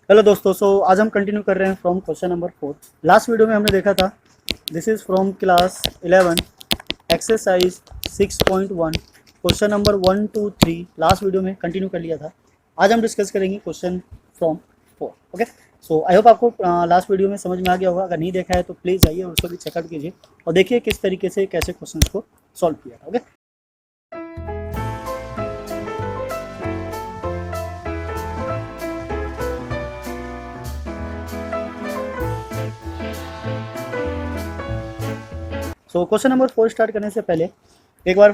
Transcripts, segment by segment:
Hello दोस्तों, आज हम कंटिन्यू कर रहे हैं from question number 4। Last video में हमने देखा था this is from class 11 exercise 6.1 question number 1 2 3। Last video में कंटिन्यू कर लिया था। आज हम डिस्कस करेंगे question from 4। Okay, so I hope आपको लास्ट वीडियो में समझ में आ गया होगा। अगर नहीं देखा है तो प्लीज़ आइए और उसको भी चेकआउट कीजिए और देखिए किस तरीके से कैसे क्वेश्चन को सॉल्व किया था। Okay, so question number 4 start करने से पहले एक बार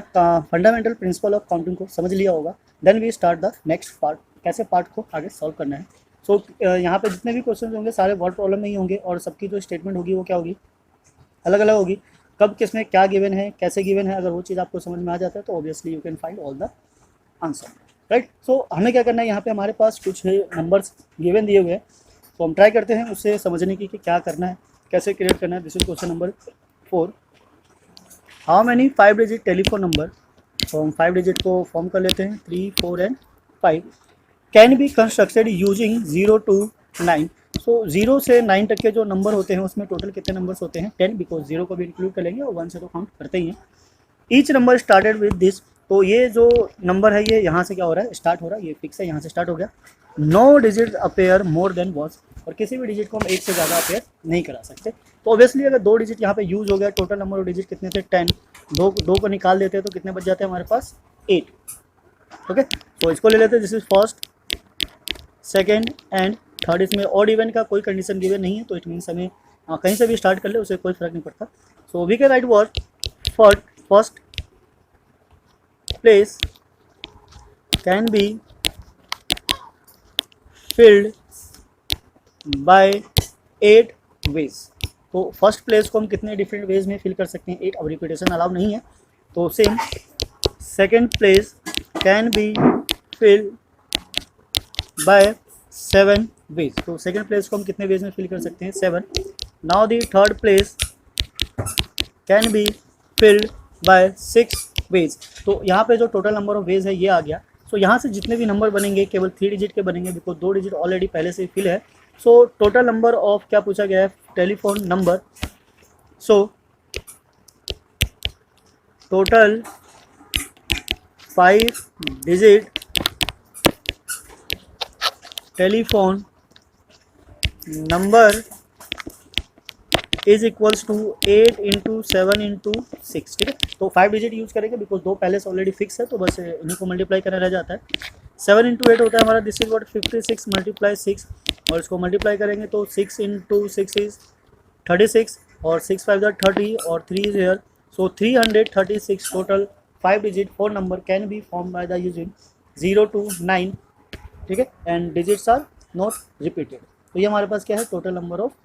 फंडामेंटल प्रिंसिपल ऑफ काउंटिंग को समझ लिया होगा। Then we start the next part, कैसे पार्ट को आगे सॉल्व करना है। सो यहाँ पे जितने भी क्वेश्चन होंगे सारे वर्ड प्रॉब्लम में ही होंगे और सबकी जो स्टेटमेंट होगी वो क्या होगी, अलग अलग होगी। कब किस में क्या गिवन है, कैसे गिवन है, अगर वो चीज़ आपको समझ में आ जाता है तो obviously you can find all the answer, right. So हमें क्या करना है, यहाँ पे हमारे पास कुछ नंबर्स गिवन दिए हुए हैं, तो हम ट्राई करते हैं उससे समझने की कि क्या करना है, कैसे क्रिएट करना है। This is question number 4। How many 5 digit telephone number, तो हम 5 डिजिट को फॉर्म कर लेते हैं 3 4 and 5 can be constructed using 0 to 9। सो 0 से 9 तक के जो नंबर होते हैं उसमें टोटल कितने नंबर्स होते हैं 10, बिकॉज 0 को भी इंक्लूड कर लेंगे और 1 से तो काउंट करते ही हैं। Each number started with this, तो ये जो नंबर है ये यहाँ से क्या हो रहा है, स्टार्ट हो रहा है, ये फिक्स है, यहाँ से स्टार्ट हो गया। No digit appear more than once, और किसी भी डिजिट को हम एक से ज़्यादा अपेयर नहीं करा सकते। तो ऑब्वियसली अगर 2 डिजिट यहाँ पे यूज़ हो गया, टोटल नंबर ऑफ डिजिट कितने थे 10, दो को निकाल देते हैं तो कितने बच जाते हैं हमारे पास 8। ओके, तो इसको ले लेते हैं, this is first second and third. इसमें ऑड इवन का कोई कंडीशन गिवन नहीं है, तो इट मीन्स हमें कहीं से भी स्टार्ट कर ले उसे कोई फर्क नहीं पड़ता। So we can write word first place can be filled by 8 ways। तो फर्स्ट प्लेस को हम कितने डिफरेंट वेज में फिल कर सकते हैं 8। अब रिपीटेशन अलाउ नहीं है, तो same second place can be filled by 7 ways. तो सेकेंड प्लेस को हम कितने वेज में फिल कर सकते हैं 7। Now the third place can be filled by 6 ways. तो यहाँ पे जो टोटल नंबर ऑफ वेज है ये आ गया। सो यहाँ से जितने भी नंबर बनेंगे केवल 3 डिजिट के बनेंगे, बिकॉज 2 डिजिट ऑलरेडी पहले से फिल है। सो टोटल नंबर ऑफ क्या पूछा गया है, telephone number. So total 5 digit telephone number is equals to 8 into 7 into 6। ठीक है, तो 5 डिजिट यूज़ करेंगे बिकॉज 2 पहले से ऑलरेडी फिक्स है, तो बस इन्हीं को मल्टीप्लाई करना रह जाता है। 7 इंटू 8 होता है हमारा, दिस इज वॉट 56 मल्टीप्लाई 6, और इसको मल्टीप्लाई करेंगे तो 6 इंटू 6 इज 36 और 6 5 30 और 3 is here. So 336 total 5 digit phone number can be form by the using 0 to 9। ठीक है, and digits are not repeated. तो ये हमारे पास क्या है, total number of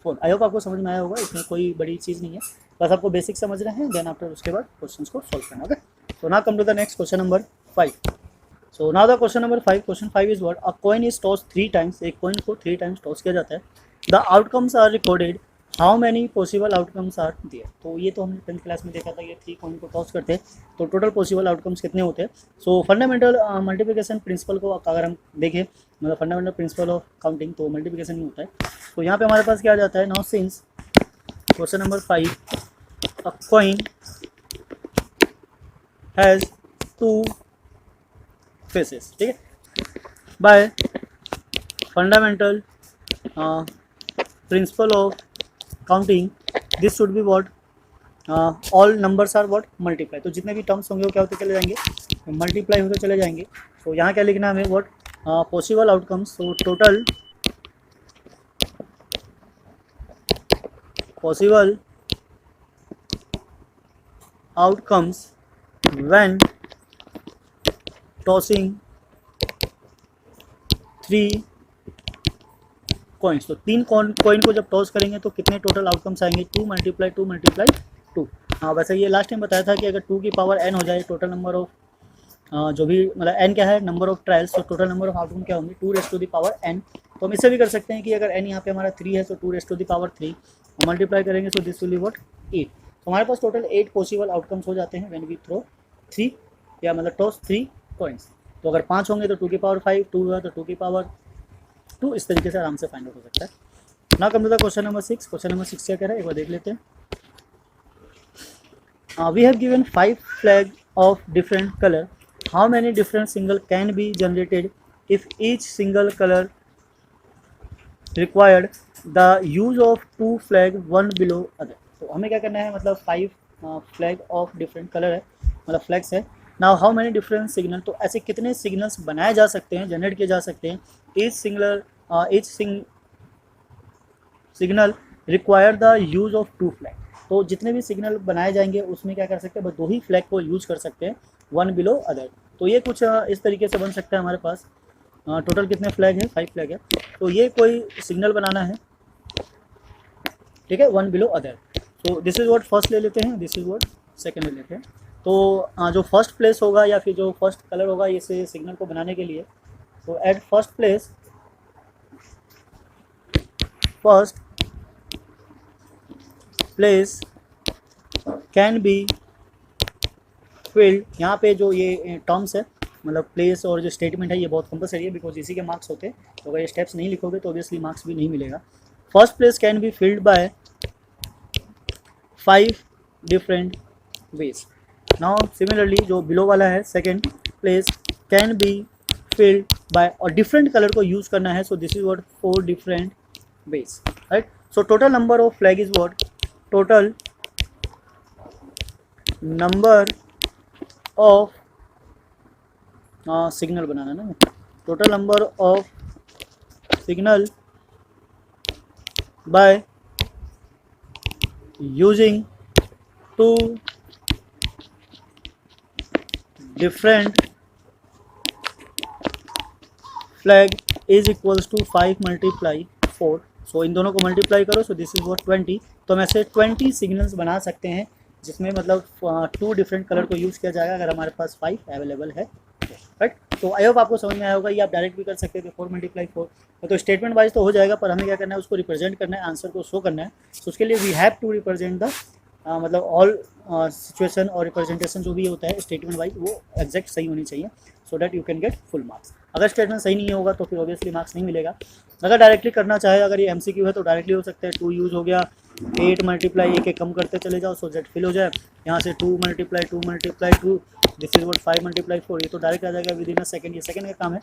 phone. I hope आपको समझ में आया होगा, इसमें कोई बड़ी चीज़ नहीं है, बस आपको बेसिक समझ रहे हैं, देन आफ्टर उसके बाद क्वेश्चंस को सॉल्व करना। Okay, so now come to the next question number 5। So now the question number 5, question 5 is what, a coin is toss 3 times, एक कॉइन को 3 टाइम्स टॉस किया जाता है। The outcomes are recorded, how many possible outcomes are there. तो ये तो हमने 10th class में देखा था, ये 3 कॉइन को टॉस करते हैं तो टोटल पॉसिबल आउटकम्स कितने होते हैं। सो फंडामेंटल मल्टीप्लिकेशन प्रिंसिपल को अगर हम देखें, मतलब फंडामेंटल प्रिंसिपल ऑफ काउंटिंग, तो मल्टीप्लिकेशन ही होता है। तो यहाँ पे हमारे पास क्या आ जाता है, now since question number 5, a coin has 2 faces. ठीक है, by fundamental principle of counting this should be what, all numbers are what multiply. तो जितने भी टर्म्स होंगे वो क्या होते चले जाएंगे, मल्टीप्लाई होते चले जाएंगे। तो यहाँ क्या लिखना है हमें, what possible outcomes. So total possible outcomes when tossing 3 coins। तो 3 कॉइन को जब टॉस करेंगे तो कितने टोटल आउटकम्स आएंगे, 2 मल्टीप्लाई 2 मल्टीप्लाई 2। हाँ, वैसे ये लास्ट टाइम बताया था कि अगर 2 की पावर n हो जाए, टोटल नंबर ऑफ जो भी मतलब n क्या है, नंबर ऑफ ट्रायल्स, तो टोटल नंबर ऑफ आउटकम क्या होंगे 2 raise to the power n। तो हम इससे भी कर सकते हैं कि अगर n यहाँ पे हमारा 3 है तो 2 raise to the power 3 multiply करेंगे, so this will be what 8। तो हमारे पास टोटल 8 पॉसिबल आउटकम्स हो जाते हैं व्हेन वी थ्रो 3 या मतलब टॉस 3 कॉइन्स। तो अगर 5 होंगे तो 2 की पावर 5, 2 हुआ तो 2 की पावर 2 इस तरीके से आराम से फाइंड आउट हो सकता है। ना come to the question number 6। Question number 6 क्या कह रहा है एक बार देख लेते हैं। We have given 5 flag of different color. How many different single can be generated if each single color required the use of 2 flag one below other? तो हमें क्या करना है, मतलब 5 फ्लैग ऑफ डिफरेंट कलर है, मतलब फ्लैग्स है। Now how many different signal, तो ऐसे कितने सिग्नल्स बनाए जा सकते हैं, जनरेट किए जा सकते हैं। Each signal require the use of 2 flag, तो जितने भी सिग्नल बनाए जाएंगे उसमें क्या कर सकते हैं, बस 2 ही फ्लैग को यूज कर सकते हैं, वन बिलो अदर। तो ये कुछ इस तरीके से बन सकता है हमारे पास। टोटल कितने फ्लैग है, 5 फ्लैग है। तो ये कोई सिग्नल बनाना है, ठीक है, वन बिलो अदर। तो दिस इज व्हाट फर्स्ट ले लेते हैं, दिस इज व्हाट सेकंड ले लेते हैं। तो जो फर्स्ट प्लेस होगा या फिर जो फर्स्ट कलर होगा इसे सिग्नल को बनाने के लिए, तो at first place can be field. यहाँ पे जो ये टर्म्स है, मतलब प्लेस और जो स्टेटमेंट है, ये बहुत कंपलसरी है बिकॉज इसी के मार्क्स होते हैं। तो अगर ये स्टेप्स नहीं लिखोगे तो ऑब्वियसली मार्क्स भी नहीं मिलेगा। First place can be filled by 5 different ways. Now similarly जो बिलो वाला है second place can be filled by, और डिफरेंट कलर को यूज करना है, so this is what 4 different ways, right. So total number of flag is what, total number of signal बनाना ना, total number of signal by using 2 different flag is equals to 5 multiply 4। So इन दोनों को multiply करो, सो this is what 20। तो हम ऐसे 20 signals बना सकते हैं जिसमें मतलब 2 डिफरेंट कलर को यूज़ किया जाएगा अगर हमारे पास 5 अवेलेबल है, राइट। तो आई होप आपको समझ में आया होगा। ये आप डायरेक्ट भी कर सकते थे, 4 मल्टीप्लाई 4, तो स्टेटमेंट वाइज तो हो जाएगा, पर हमें क्या करना है, उसको रिप्रेजेंट करना है, आंसर को शो करना है। तो उसके लिए we have to represent the मतलब ऑल सिचुएशन और रिप्रेजेंटेशन जो भी होता है स्टेटमेंट वाइज वो एग्जैक्ट सही होनी चाहिए, so that you can get full marks. अगर स्टेटमेंट सही नहीं होगा तो फिर ऑब्वियसली मार्क्स नहीं मिलेगा। अगर डायरेक्टली करना चाहे, अगर ये MCQ है तो डायरेक्टली हो सकता है, 2 यूज़ हो गया, 8 मल्टीप्लाई एक कम करते चले जाओ, सो जेट फिल हो जाए। यहाँ से 2 multiply 2, this is what 5 multiply 4, ये तो डायरेक्ट आ जाएगा विद इन अ सेकंड, ये सेकंड का काम है।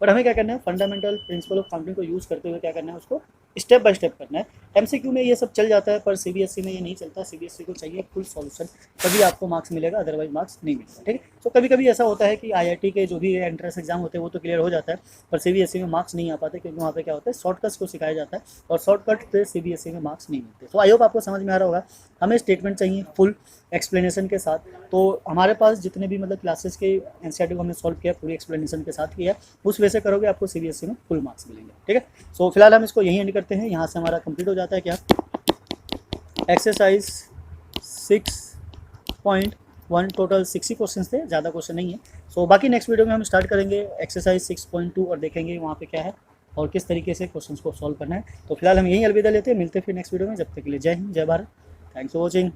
पर हमें क्या करना है, फंडामेंटल प्रिंसिपल ऑफ काउंटिंग को यूज़ करते हुए क्या करना है, उसको स्टेप बाय स्टेप करना है। MCQ में ये सब चल जाता है, पर CBSE में ये नहीं चलता। CBSE को चाहिए फुल सॉल्यूशन, तभी आपको मार्क्स मिलेगा, अदरवाइज मार्क्स नहीं मिलेगा, ठीक है। तो कभी कभी ऐसा होता है कि IIT के जो भी एंट्रेंस एग्जाम होते हैं वो तो क्लियर हो जाता है, पर CBSE में मार्क्स नहीं आ पाते, क्योंकि वहाँ पे क्या होता है, शॉर्टकट्स को सिखाया जाता है, और शॉर्टकट पे CBSE में मार्क्स नहीं मिलते। तो आई होप आपको समझ में आ रहा होगा। हमें स्टेटमेंट चाहिए फुल एक्सप्लेनेशन के साथ। तो हमारे पास जितने भी मतलब क्लासेस के NCERT को हमने सॉल्व किया, पूरी एक्सप्लेनेशन के साथ किया, उस वजह से करोगे आपको CBSE में फुल मार्क्स मिलेंगे, ठीक है। सो फिलहाल हम इसको यहीं एंड करते हैं, यहाँ से हमारा कंप्लीट हो जाता है क्या, एक्सरसाइज 6.1। टोटल 60 क्वेश्चन थे, ज़्यादा क्वेश्चन नहीं है। सो बाकी नेक्स्ट वीडियो में हम स्टार्ट करेंगे एक्सरसाइज 6.2 और देखेंगे वहाँ पे क्या है और किस तरीके से क्वेश्चंस को सॉल्व करना है। तो फिलहाल हम यहीं अलविदा लेते हैं, मिलते हैं फिर नेक्स्ट वीडियो में। जब तक के लिए जय हिंद, जय भारत, थैंक्स फॉर वॉचिंग।